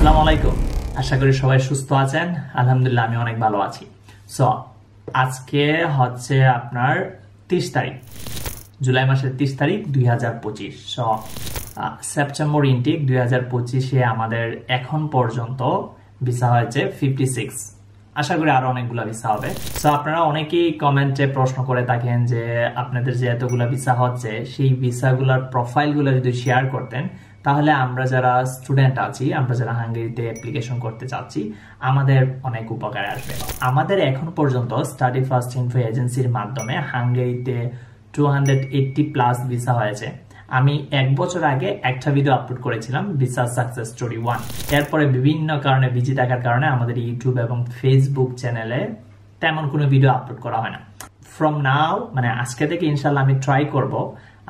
আসসালামু আলাইকুম। আশা করি সবাই সুস্থ আছেন। আলহামদুলিল্লাহ আমি অনেক ভালো আছি। সো আজকে হচ্ছে আপনার 30 তারিখ, জুলাই মাসের 30 তারিখ 2025। সো সেপ্টেম্বর ইনটেক 2025-এ আমাদের এখন পর্যন্ত ভিসা হয়েছে 56। আশা করি আরো অনেকগুলো ভিসা হবে। সো আপনারা অনেকেই কমেন্টে প্রশ্ন করে থাকেন যে আপনাদের যে এতগুলো ভিসা হচ্ছে সেই ভিসাগুলোর প্রোফাইলগুলো যদি শেয়ার করতেন তাহলে আমরা যারা স্টুডেন্ট আছি, আমরা যারা হাঙ্গেরিতে অ্যাপ্লিকেশন করতে চাচ্ছি, আমাদের অনেক উপকারে আসবে। আমাদের এখন পর্যন্ত স্টাডি ফার্স্ট ইনফো এজেন্সির মাধ্যমে হাঙ্গেরিতে 280+ ভিসা হয়েছে। আমি 1 বছর আগে একটা ভিডিও আপলোড করেছিলাম, ভিসা সাকসেস স্টোরি 1। এরপরে বিভিন্ন কারণে বিজি থাকার কারণে আমাদের ইউটিউব এবং ফেসবুক চ্যানেলে তেমন কোনো ভিডিও আপলোড করা হয় না। ফ্রম নাও, মানে আজকে থেকে ইনশাল্লাহ আমি ট্রাই করব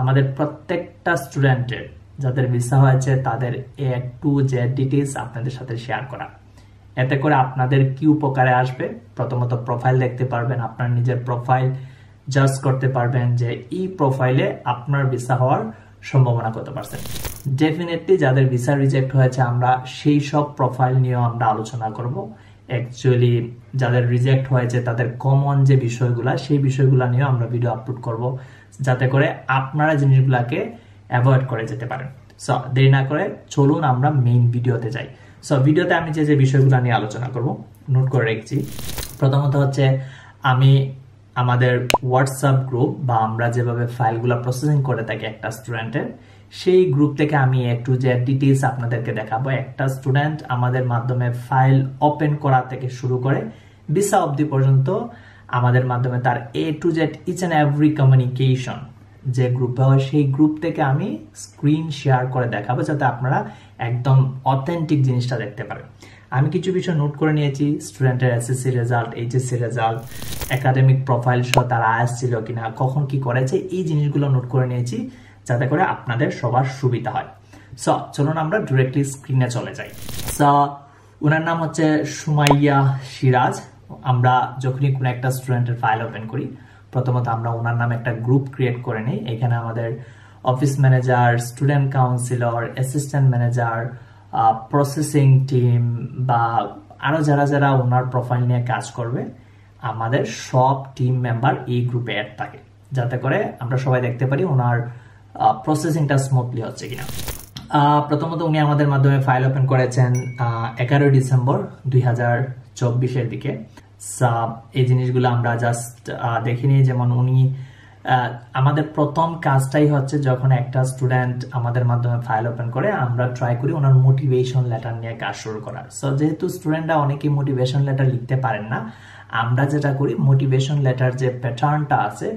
আমাদের প্রত্যেকটা স্টুডেন্টের যাদের ভিসা হয়েছে তাদের A to Z ডিটেইলস আপনাদের সাথে শেয়ার করা। এতে করে আপনাদের কি উপকারে আসবে, প্রথমত প্রোফাইল দেখতে পারবেন, আপনার নিজের প্রোফাইল জাজ করতে পারবেন যে এই প্রোফাইলে আপনার ভিসা হওয়ার সম্ভাবনা কত %। ডেফিনেটলি যাদের ভিসা রিজেক্ট হয়েছে আমরা সেই সব প্রোফাইল নিয়েও আমরা আলোচনা করব। অ্যাকচুয়ালি যাদের রিজেক্ট হয়েছে তাদের কমন যে বিষয়গুলো, সেই বিষয়গুলো নিয়েও আমরা ভিডিও আপলোড করব, যাতে করে আপনারা জিনিসগুলোকে অ্যাভয়েড করে যেতে পারেন। সো দেরি না করে চলুন আমরা মেইন ভিডিওতে যাই। সো ভিডিওতে আমি যে বিষয়গুলো নিয়ে আলোচনা করব নোট করে রেখেছি। প্রথমত হচ্ছে আমি আমাদের হোয়াটসঅ্যাপ গ্রুপ বা আমরা যেভাবে ফাইলগুলো প্রসেসিং করে থাকি একটা স্টুডেন্টের, সেই গ্রুপ থেকে আমি A to Z ডিটেইলস আপনাদেরকে দেখাবো। একটা স্টুডেন্ট আমাদের মাধ্যমে ফাইল ওপেন করা থেকে শুরু করে ভিসা অবধি পর্যন্ত আমাদের মাধ্যমে তার A to Z each and every communication যে গ্রুপে হয় সেই গ্রুপ থেকে আমি স্ক্রিন শেয়ার করে দেখাবো, যাতে আপনারা একদম অথেন্টিক জিনিসটা দেখতে পারেন। আমি কিছু বিষয় নোট করে নিয়েছি, স্টুডেন্টের SSC result, HSC result, academic profile সহ তারা আসছিল কিনা, কখন কি করেছে, এই জিনিসগুলো নোট করে নিয়েছি যাতে করে আপনাদের সবার সুবিধা হয়। সো চলুন আমরা ডিরেক্টলি স্ক্রিনে চলে যাই। সো ওনার নাম হচ্ছে সুমাইয়া সিরাজ। আমরা যখনই কোনো একটা স্টুডেন্টের ফাইল ওপেন করি প্রথমত আমরা ওনার নামে একটা গ্রুপ ক্রিয়েট করে নিই। এখানে আমাদের office manager, student councillor, assistant manager, processing team বা আরো যারা যারা ওনার প্রোফাইল নিয়ে কাজ করবে, আমাদের সব টিম মেম্বার এই গ্রুপে অ্যাড থাকে, যাতে করে আমরা সবাই দেখতে পারি ওনার প্রসেসিংটা স্মুথলি হচ্ছে কিনা। প্রথমত উনি আমাদের মাধ্যমে ফাইল ওপেন করেছেন 11 ডিসেম্বর 2024-এর দিকে। এই জিনিসগুলো আমরা জাস্ট দেখিনি। যেমন উনি আমাদের প্রথম কাজটাই হচ্ছে যখন একটা স্টুডেন্ট আমাদের মাধ্যমে ফাইল ওপেন করে আমরা ট্রাই করি ওনার মোটিভেশন লেটার নিয়ে কাজ শুরু করার। সো যেহেতু স্টুডেন্টরা অনেকেই মোটিভেশন লেটার লিখতে পারেন না, আমরা যেটা করি মোটিভেশন লেটার যে প্যাটার্নটা আছে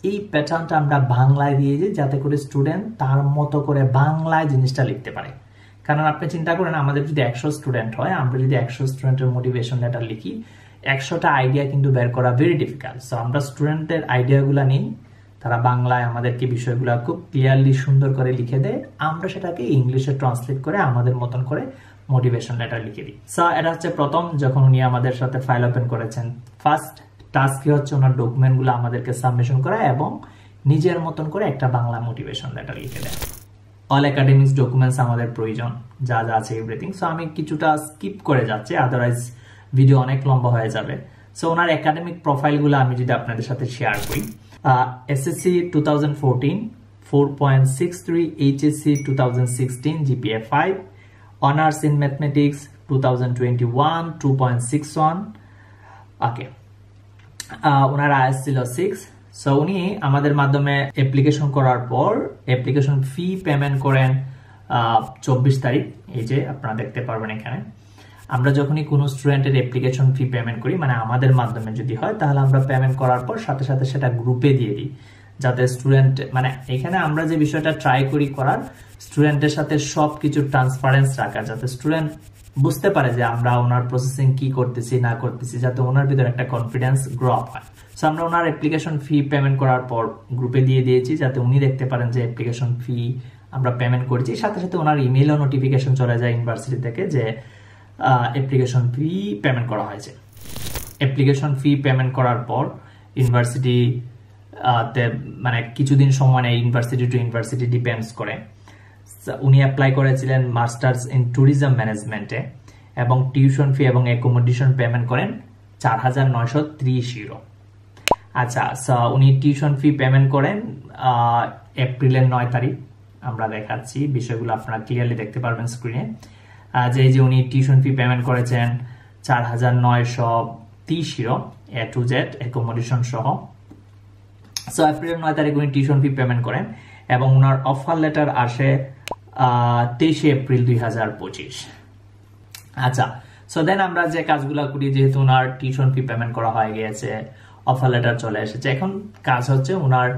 এই প্যাটার্নটা আমরা বাংলায় দিয়ে দিই, যাতে করে স্টুডেন্ট তার মতো করে বাংলায় জিনিসটা লিখতে পারে। কারণ আপনি চিন্তা করেন আমাদের যদি 100 স্টুডেন্ট হয়, আমরা যদি 100 স্টুডেন্টের মোটিভেশন লেটার লিখি, 100টা আইডিয়া কিন্তু বের করা ভেরি ডিফিকাল্ট। সো আমরা স্টুডেন্টের আইডিয়াগুলো নিই, তারা বাংলায় আমাদেরকে বিষয়গুলো খুব ক্লিয়ারলি সুন্দর করে লিখে দেয়, আমরা সেটাকে ইংলিশে ট্রান্সলেট করে আমাদের মতন করে মোটিভেশন লেটার লিখে দিই। সো এটা হচ্ছে প্রথম যখন উনি আমাদের সাথে ফাইল ওপেন করেছেন। ফার্স্ট টাস্ক হচ্ছে ওনার ডকুমেন্টগুলো আমাদেরকে সাবমিশন করা এবং নিজের মতন করে একটা বাংলা মোটিভেশন লেটার লিখে দেয়। অল একাডেমিক্স ডকুমেন্টস আমাদের প্রয়োজন, যা যা আছে এভরিথিং। সো আমি কিছুটা স্কিপ করে যাচ্ছি, আদারওয়াইজ ভিডিও অনেক লম্বা হয়ে যাবে। সো ওনার একাডেমিক প্রোফাইলগুলো আমি যদি আপনাদের সাথে শেয়ার করি, SSC 2014 4.63, HSC 2016 GPA 5, Honors in Mathematics 2021 2.61। Okay, owner is ছিল 6। সো উনি আমাদের মাধ্যমে অ্যাপ্লিকেশন করার পর অ্যাপ্লিকেশন ফি পেমেন্ট করেন 24 তারিখ। এই যে আপনারা দেখতে পারবেন এখানে। আমরা যখনই কোনো স্টুডেন্টের অ্যাপ্লিকেশন ফি পেমেন্ট করি, মানে আমাদের মাধ্যমে যদি হয়, তাহলে আমরা পেমেন্ট করার পর সাথে সাথে সেটা গ্রুপে দিয়ে দিই, যাতে স্টুডেন্ট, মানে এখানে আমরা যে বিষয়টা ট্রাই করি করার, স্টুডেন্টের সাথে সব কিছু ট্রান্সপারেন্স রাখা, যাতে স্টুডেন্ট বুঝতে পারে যে আমরা ওনার প্রসেসিং কি করতেছি না করতেছি, যাতে ওনার ভিতরে একটা কনফিডেন্স গ্রো আপ হয়। সো আমরা ওনার অ্যাপ্লিকেশন ফি পেমেন্ট করার পর গ্রুপে দিয়ে দিয়েছি, যাতে উনি দেখতে পারেন যে অ্যাপ্লিকেশন ফি আমরা পেমেন্ট করেছি। সাথে সাথে ওনার ইমেইলও নোটিফিকেশন চলে যায় ইউনিভার্সিটি থেকে যে অ্যাপ্লিকেশন ফি পেমেন্ট করা হয়েছে। অ্যাপ্লিকেশন ফি পেমেন্ট করার পর ইউনিভার্সিটি মানে কিছুদিন সময় নেয়, ইউনিভার্সিটি টু ইউনিভার্সিটি ডিপেন্ডস করে। উনি অ্যাপ্লাই করেছিলেন মাস্টার্স ইন ট্যুরিজম ম্যানেজমেন্টে এবং টিউশন ফি এবং অ্যাকোমোডেশন পেমেন্ট করেন 4,930 ইউরো। আচ্ছা, উনি টিউশন ফি পেমেন্ট করেন এপ্রিলের 9 তারিখ। আমরা দেখাচ্ছি বিষয়গুলো, আপনারা ক্লিয়ারলি দেখতে পারবেন স্ক্রিনে যে উনি টিউশন ফি পেমেন্ট করেছেন 4,930 euro A to Z accommodation সহ। এপ্রিলের 9 তারিখ উনি টিউশন ফি পেমেন্ট করেন এবং ওনার অফার লেটার আসে 23 এপ্রিল 2025। আচ্ছা, দেন আমরা যে কাজগুলো করি, যেহেতু ওনার টিউশন ফি পেমেন্ট করা হয়ে গিয়েছে, অফার লেটার চলে এসেছে, এখন কাজ হচ্ছে ওনার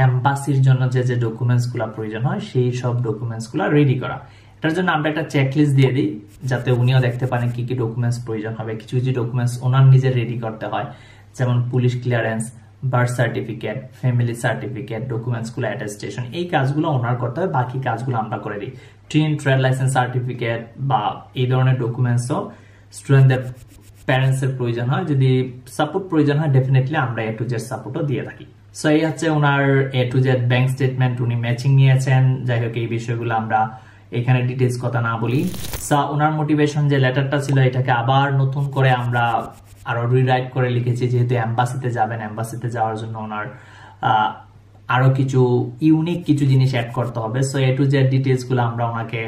এম্বাসির জন্য যে ডকুমেন্টস গুলা প্রয়োজন হয় সেই সব ডকুমেন্টস গুলা রেডি করা। এটার জন্য আমরা একটা চেকলিস্ট দিয়ে দিই যাতে উনিও দেখতে পারেন কি কি ডকুমেন্টস প্রয়োজন হবে। কিছু কিছু ডকুমেন্টস ওনার নিজে রেডি করতে হয়, যেমন police clearance, birth certificate, family certificate, documents গুলো অ্যাটেস্টেশন, এই কাজগুলো ওনার করতে হয়, বাকি কাজগুলো আমরা করে দিই। ট্রেড লাইসেন্স সার্টিফিকেট বা এই ধরনের ডকুমেন্টসও স্টুডেন্টদের প্যারেন্টস এর প্রয়োজন হয়, যদি সাপোর্ট প্রয়োজন হয় ডেফিনেটলি আমরা A to Z সাপোর্টও দিয়ে থাকি। এই হচ্ছে ওনার A to Z bank statement, উনি ম্যাচিং নিয়েছেন। যাই হোক, এই বিষয়গুলো আমরা এখানে ডিটেইলস কথা না বলি। ওনার মোটিভেশন যে লেটারটা ছিল এটাকে আবার নতুন করে আমরা আরো রিরাইট করে লিখেছি, যেহেতু এম্বাসিতে যাবেন, এম্বাসিতে যাওয়ার জন্য ওনার আরো কিছু ইউনিক কিছু জিনিস অ্যাড করতে হবে। A to Z ডিটেইলস গুলো আমরা ওনাকে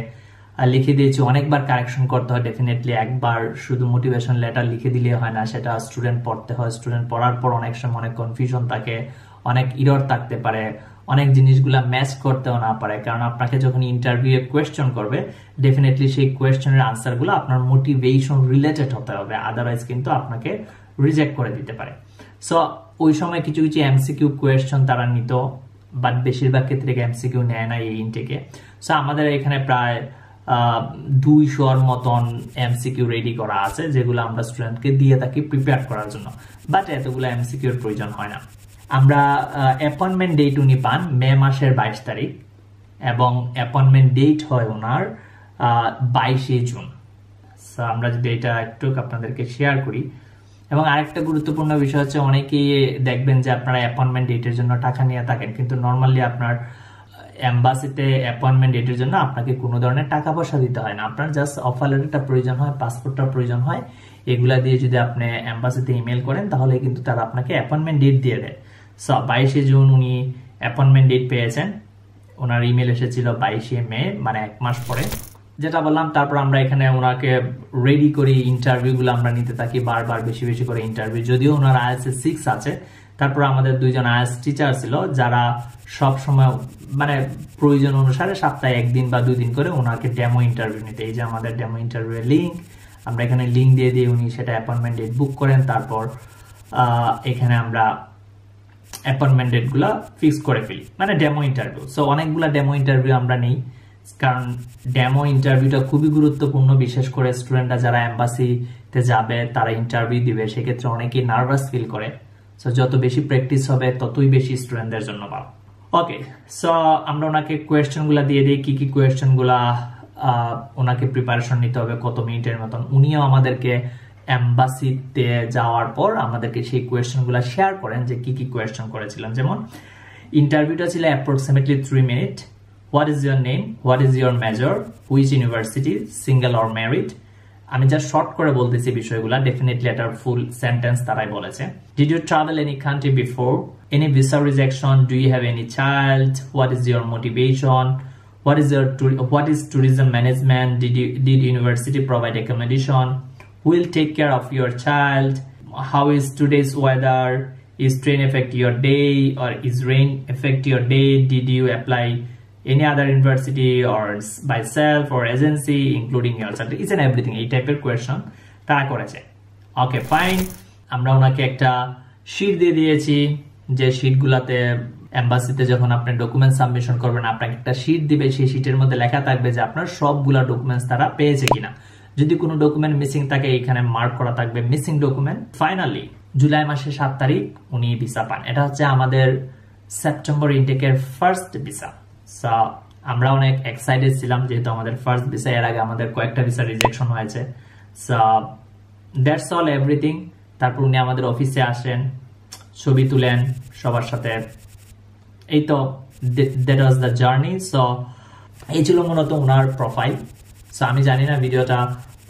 লিখে দিয়েছি। অনেকবার কারেকশন করতে হয় ডেফিনেটলি, একবার শুধু মোটিভেশন লেটার লিখে দিলে হয় না, সেটা স্টুডেন্ট পড়তে হয়। স্টুডেন্ট পড়ার পর অনেক সময় অনেক কনফিউশন থাকে, অনেক ইরর থাকতে পারে, অনেক জিনিসগুলা ম্যাচ করতেও না পারে, কারণ আপনাকে যখন ইন্টারভিউ কোয়েশ্চন করবে ডেফিনেটলি সেই কোয়েশ্চনের আনসার গুলো আপনার মোটিভেশন রিলেটেড হতে হবে, আদারওয়াইজ কিন্তু আপনাকে রিজেক্ট করে দিতে পারে। ওই সময় কিছু কিছু এমসিকিউ কোয়েশ্চন তারা নিত, বাট বেশিরভাগ ক্ষেত্রে এমসিকিউ নেয় না এই ইনটেকে। আমাদের এখানে প্রায় 200 মতন এমসিকিউ রেডি করা আছে, যেগুলো আমরা স্টুডেন্টকে দিয়ে থাকি প্রিপেয়ার করার জন্য, বাট এতগুলো এমসিকিউর প্রয়োজন হয় না। আমরা অ্যাপয়েন্টমেন্ট ডেট উনি পান মে মাসের 22 তারিখ এবং অ্যাপয়েন্টমেন্ট ডেট হয় ওনার 22 জুন। আমরা যদি এটা একটু আপনাদেরকে শেয়ার করি, এবং আরেকটা গুরুত্বপূর্ণ বিষয় হচ্ছে অনেকেই দেখবেন যে আপনারা অ্যাপয়েন্টমেন্ট ডেটের জন্য টাকা নিয়ে থাকেন, কিন্তু নর্মালি আপনার এম্বাসিতে অ্যাপয়েন্টমেন্ট ডেটের জন্য আপনাকে কোনো ধরনের টাকা পয়সা দিতে হয় না, আপনার জাস্ট অফার লেটারটা প্রয়োজন হয়, পাসপোর্টটা প্রয়োজন হয়। এগুলা দিয়ে যদি আপনি এম্বাসিতে ইমেল করেন তাহলে কিন্তু তারা আপনাকে অ্যাপয়েন্টমেন্ট ডেট দিয়ে দেয়। 22 জুন উনি অ্যাপয়েন্টমেন্ট ডেট পেয়েছেন, ওনার ইমেল এসেছিল 22 মে, মানে 1 মাস পরে, যেটা বললাম। তারপর আমরা এখানে ওনাকে রেডি করি, ইন্টারভিউ গুলো আমরা নিতে থাকি বারবার, বেশি বেশি করে ইন্টারভিউ। যদিও ওনার IELTS 6 আছে, তারপর আমাদের 2 জন IELTS টিচার ছিল যারা সব সময় মানে প্রয়োজন অনুসারে সপ্তাহে 1 দিন বা 2 দিন করে ওনাকে ডেমো ইন্টারভিউ নিতে। এই যে আমাদের ডেমো ইন্টারভিউ লিংক, আমরা এখানে লিংক দিয়ে দিই, উনি সেটা অ্যাপয়েন্টমেন্ট ডেট বুক করেন। তারপর এখানে আমরা অ্যাপয়েন্টমেন্ট ডেট গুলা ফিক্স করে ফেলি, মানে ডেমো ইন্টারভিউ। অনেকগুলা ডেমো ইন্টারভিউ আমরা নেই, কারণ ডেমো ইন্টারভিউটা খুবই গুরুত্বপূর্ণ, বিশেষ করে স্টুডেন্টরা যারা এম্বাসিতে যাবে তারা ইন্টারভিউ দিবে, সেক্ষেত্রে অনেকেই নার্ভাস ফিল করে। যত বেশি প্র্যাকটিস হবে ততই বেশি স্টুডেন্টদের জন্য ভালো। ওকে, আমরা ওনাকে কোয়েশ্চেন গুলা দিয়ে দিই, কি কি কোয়েশ্চেন গুলা ওনাকে প্রিপারেশন নিতে হবে, কত মিনিটের মতন। উনিও আমাদেরকে এম্বাসিতে যাওয়ার পর আমাদেরকে সেই কোয়েশ্চেন গুলা শেয়ার করেন যে কি কি কোয়েশ্চেন করেছিলাম। যেমন ইন্টারভিউটা ছিল approximately 3 minute. What is your name, what is your major, which university, single or married. আমি যা শর্ট করে বলতেছি বিষয়গুলা, ডেফিনেটলি এটার ফুল সেন্টেন্স তারাই বলেছে। Did you travel any country before, any visa rejection, do you have any child, what is your motivation, what is tourism management, did university provide accommodation, who will take care of your child, how is today's weather, is train affect your day or is rain affect your day, did you apply any other university or by self or agency including yourself, is and everything, এই টাইপের question তারা করেছে। Okay fine, আমরা ওনাকে একটা sheet দিয়ে দিয়েছি, যে শীটগুলাতে এম্বাসিতে যখন আপনি ডকুমেন্ট সাবমিশন করবেন আপনাকে একটা শীট দিবে, সেই শীটের মধ্যে লেখা থাকবে যে আপনার সবগুলা ডকুমেন্টস তারা পেয়েছে কিনা। যদি কোনো ডকুমেন্ট মিসিং থাকে এখানে মার্ক করা থাকবে মিসিং ডকুমেন্ট। ফাইনালি জুলাই মাসের 7 তারিখ উনি ভিসা পান। এটা হচ্ছে আমাদের সেপ্টেম্বর ইনটেকের ফার্স্ট ভিসা। আমরা অনেক এক্সাইটেড ছিলাম যেহেতু আমাদের ফার্স্ট ভিসা, এর আগে আমাদের কয়েকটা ভিসা রিজেকশন হয়েছে। That's all everything. তারপর উনি আমাদের অফিসে আসেন, ছবি তুলেন সবার সাথে, এই তো দ্যাট ওয়াজ দ্য জার্নি। এই ছিল মূলত ওনার প্রোফাইল। সো আমি জানি না ভিডিওটা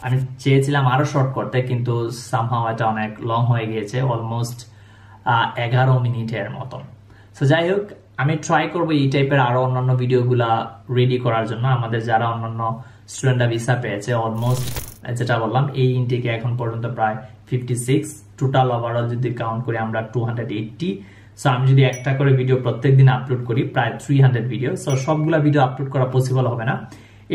আমি চেয়েছিলাম আরো শর্ট করতে, কিন্তু সামহাও এটা অনেক লং হয়ে গিয়েছে, অলমোস্ট 11 মিনিটের মতন। সো যাই হোক, আমি ট্রাই করবো এই টাইপের আরো অন্যান্য ভিডিওগুলা রেডি করার জন্য। আমাদের যারা অন্যান্য স্টুডেন্টরা ভিসা পেয়েছে, অলমোস্ট যেটা বললাম এই ইনটেকে এখন পর্যন্ত প্রায় 56, টোটাল ওভারঅল যদি কাউন্ট করি আমরা 280। সো আমি যদি একটা করে ভিডিও প্রত্যেকদিন আপলোড করি, প্রায় 300 ভিডিও। সো সবগুলা ভিডিও আপলোড করা পসিবল হবে না।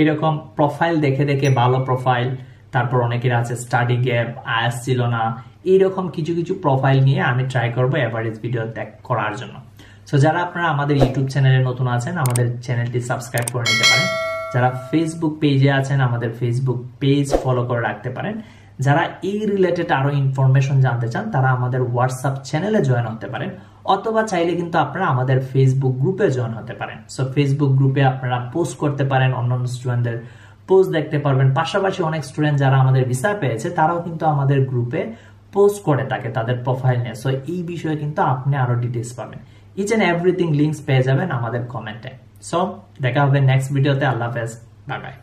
এরকম প্রোফাইল দেখে দেখে, ভালো প্রোফাইল, তারপর অনেকের আছে স্টাডি গ্যাপ, আয়াস ছিল না, এইরকম কিছু কিছু প্রোফাইল নিয়ে আমি ট্রাই করবো এভারেজ ভিডিও করার জন্য। সো যারা আপনারা আমাদের ইউটিউব চ্যানেলে নতুন আছেন, আমাদের চ্যানেলটি সাবস্ক্রাইব করে নিতে পারেন। যারা ফেসবুক পেজে আছেন, আমাদের ফেসবুক পেজ ফলো করে রাখতে পারেন। যারা এই রিলেটেড আরো ইনফরমেশন জানতে চান, তারা আমাদের হোয়াটসঅ্যাপ চ্যানেলে জয়েন হতে পারেন, অথবা চাইলে কিন্তু আপনারা আমাদের ফেসবুক গ্রুপে জয়েন হতে পারেন। সো ফেসবুক গ্রুপে আপনারা পোস্ট করতে পারেন, অন্যান্য স্টুডেন্টদের পোস্ট দেখতে পারবেন। পাশাপাশি অনেক স্টুডেন্ট যারা আমাদের ভিসা পেয়েছে, তারাও কিন্তু আমাদের গ্রুপে পোস্ট করে থাকে তাদের প্রোফাইল নিয়ে। সো এই বিষয়ে কিন্তু আপনি আরো ডিটেইলস পাবেন। ইচ এন্ড এভরিথিং লিঙ্কস পেয়ে যাবেন আমাদের কমেন্টে। সো দেখা হবে নেক্সট ভিডিওতে। আল্লাহ হাফেজ, বাই বাই।